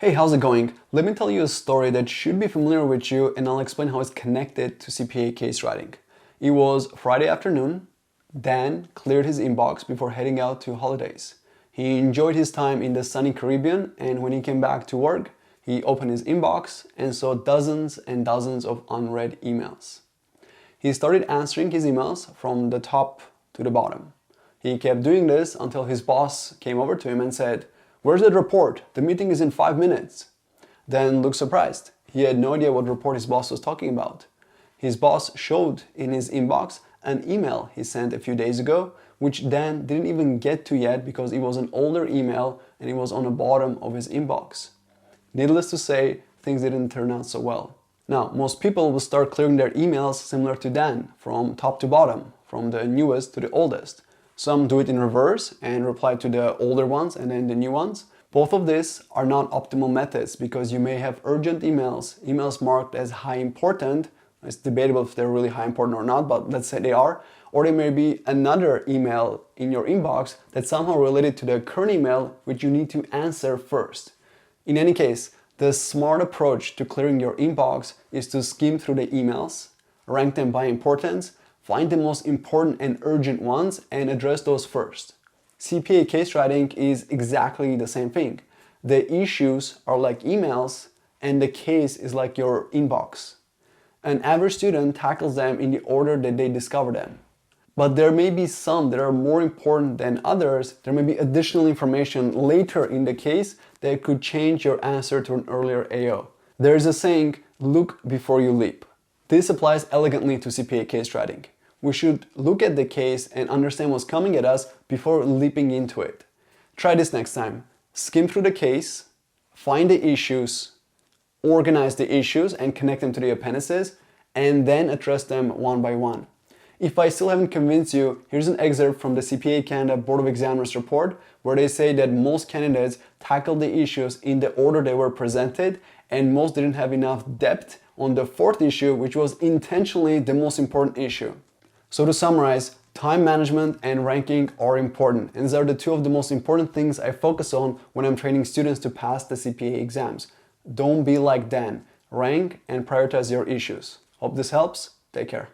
Hey, how's it going? Let me tell you a story that should be familiar with you, and I'll explain how it's connected to CPA case writing. It was Friday afternoon. Dan cleared his inbox before heading out to holidays. He enjoyed his time in the sunny Caribbean, and when he came back to work, he opened his inbox and saw dozens and dozens of unread emails. He started answering his emails from the top to the bottom. He kept doing this until his boss came over to him and said, "Where's that report? The meeting is in 5 minutes." Dan looked surprised. He had no idea what report his boss was talking about. His boss showed in his inbox an email he sent a few days ago, which Dan didn't even get to yet because it was an older email and it was on the bottom of his inbox. Needless to say, things didn't turn out so well. Now, most people will start clearing their emails similar to Dan, from top to bottom, from the newest to the oldest. Some do it in reverse and reply to the older ones and then the new ones. Both of these are not optimal methods because you may have urgent emails, emails marked as high important. It's debatable if they're really high important or not, but let's say they are. Or there may be another email in your inbox that's somehow related to the current email which you need to answer first. In any case, the smart approach to clearing your inbox is to skim through the emails, rank them by importance, find the most important and urgent ones and address those first. CPA case writing is exactly the same thing. The issues are like emails and the case is like your inbox. An average student tackles them in the order that they discover them. But there may be some that are more important than others. There may be additional information later in the case that could change your answer to an earlier AO. There's a saying, look before you leap. This applies elegantly to CPA case writing. We should look at the case and understand what's coming at us before leaping into it. Try this next time. Skim through the case, find the issues, organize the issues and connect them to the appendices, and then address them one by one. If I still haven't convinced you, here's an excerpt from the CPA Canada Board of Examiners report where they say that most candidates tackled the issues in the order they were presented and most didn't have enough depth on the fourth issue, which was intentionally the most important issue. So to summarize, time management and ranking are important, and these are the two of the most important things I focus on when I'm training students to pass the CPA exams. Don't be like Dan. Rank and prioritize your issues. Hope this helps. Take care.